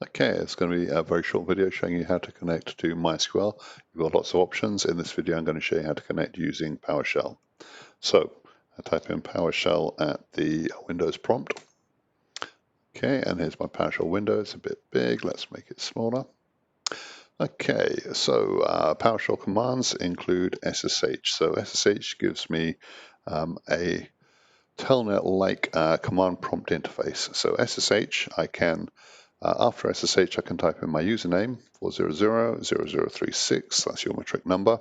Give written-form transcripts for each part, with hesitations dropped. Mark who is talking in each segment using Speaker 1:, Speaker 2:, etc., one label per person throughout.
Speaker 1: Okay, it's going to be a very short video showing you how to connect to MySQL. You've got lots of options. In this video, I'm going to show you how to connect using PowerShell. So I type in PowerShell at the Windows prompt. Okay, and here's my PowerShell window. It's a bit big. Let's make it smaller. Okay, so PowerShell commands include SSH. So SSH gives me a telnet-like command prompt interface. So SSH, I can after SSH, I can type in my username, 4000036, that's your metric number,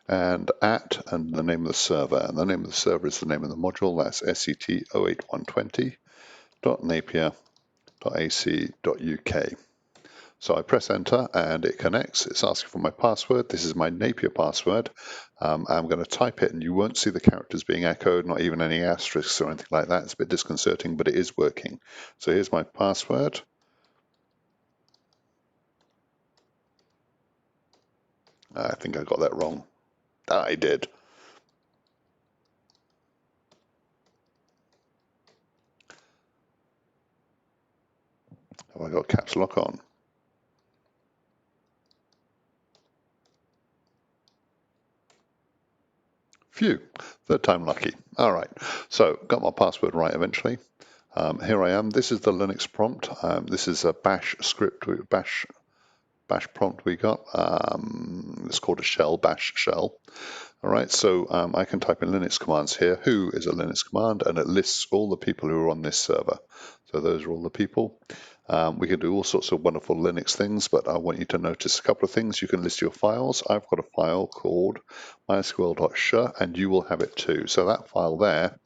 Speaker 1: and the name of the server. And the name of the server is the name of the module, that's set08120.napier.ac.uk. So I press enter and it connects. It's asking for my password. This is my Napier password. I'm going to type it and you won't see the characters being echoed, not even any asterisks or anything like that. It's a bit disconcerting, but it is working. So here's my password. I think I got that wrong. I did. Have I got caps lock on? Phew, third time lucky. All right, so got my password right eventually. Here I am. This is the Linux prompt. This is a bash script, bash prompt we got. It's called a shell, bash shell. All right, so I can type in Linux commands here. Who is a Linux command, and it lists all the people who are on this server. So those are all the people. We can do all sorts of wonderful Linux things, but I want you to notice a couple of things. You can list your files. I've got a file called mysql.sh, and you will have it too. So that file there,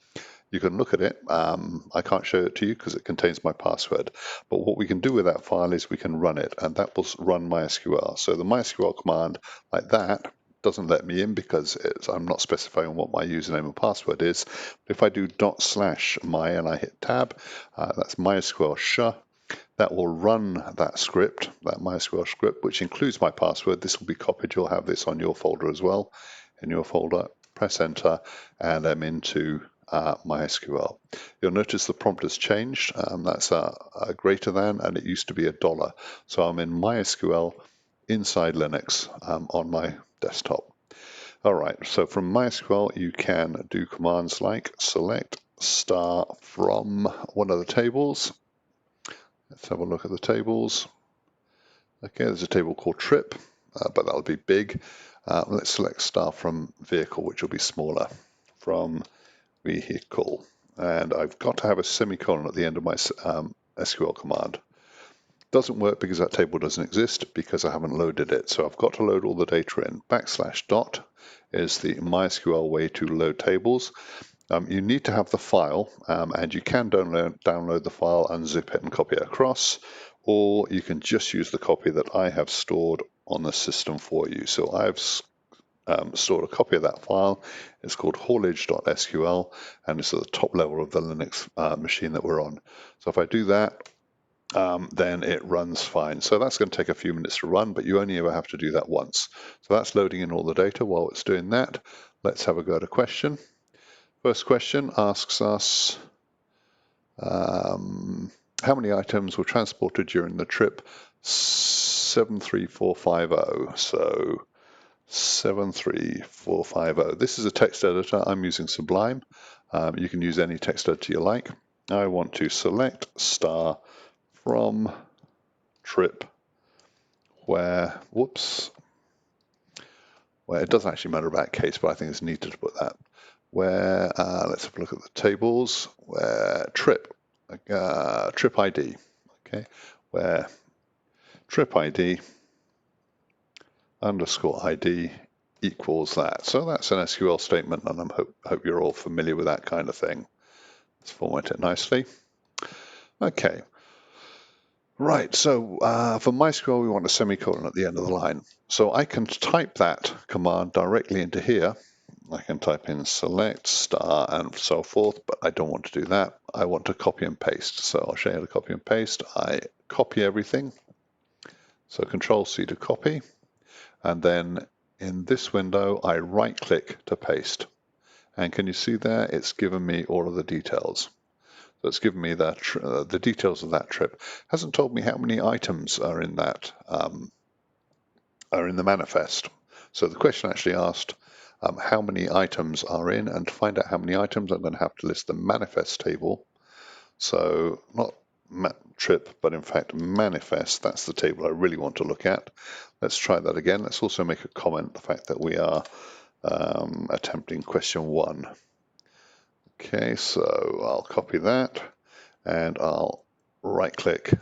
Speaker 1: you can look at it. I can't show it to you because it contains my password. But what we can do with that file is we can run it, and that will run MySQL. So the MySQL command like that doesn't let me in because I'm not specifying what my username and password is. If I do /my and I hit tab, that's MySQL sh. That will run that script, that MySQL script, which includes my password. This will be copied. You'll have this on your folder as well. In your folder, press enter, and I'm into MySQL. You'll notice the prompt has changed. That's a greater than, and it used to be $. So I'm in MySQL inside Linux on my desktop. All right, so from MySQL, you can do commands like select star from one of the tables. Let's have a look at the tables. Okay, there's a table called trip, but that'll be big. Let's select star from vehicle, which will be smaller, from vehicle. And I've got to have a semicolon at the end of my SQL command. Doesn't work because that table doesn't exist because I haven't loaded it. So I've got to load all the data in. /dot is the MySQL way to load tables. You need to have the file, and you can download the file, unzip it and copy it across, or you can just use the copy that I have stored on the system for you. So I've stored a copy of that file. It's called haulage.sql, and it's at the top level of the Linux machine that we're on. So if I do that, then it runs fine. So that's going to take a few minutes to run, but you only ever have to do that once. So that's loading in all the data. While it's doing that, let's have a go at a question. First question asks us how many items were transported during the trip 73450. So 73450. This is a text editor. I'm using Sublime. You can use any text editor you like. I want to select star from trip where it doesn't actually matter about case, but I think it's neater to put that. Where, let's have a look at the tables, where trip ID, okay, where trip ID underscore ID equals that. So that's an SQL statement, and I hope you're all familiar with that kind of thing. Let's format it nicely. Okay. Right, so for MySQL, we want a semicolon at the end of the line. So I can type that command directly into here. I can type in select star and so forth, but I don't want to do that. I want to copy and paste. So I'll show you how to copy and paste. I copy everything. So Control-C to copy. And then in this window, I right-click to paste. And can you see there? It's given me all of the details. So it's given me the details of that trip. Hasn't told me how many items are in that are in the manifest. So the question actually asked how many items are in, and to find out how many items, I'm going to have to list the manifest table. So not trip, but in fact manifest. That's the table I really want to look at. Let's try that again. Let's also make a comment the fact that we are attempting question 1. Okay, so I'll copy that and I'll right click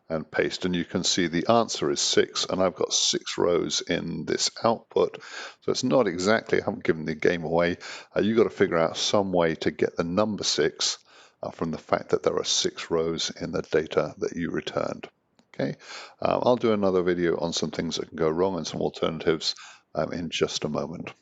Speaker 1: and paste, and you can see the answer is 6, and I've got 6 rows in this output. So it's not exactly, I haven't given the game away. You've got to figure out some way to get the number 6 from the fact that there are 6 rows in the data that you returned. Okay, I'll do another video on some things that can go wrong and some alternatives in just a moment.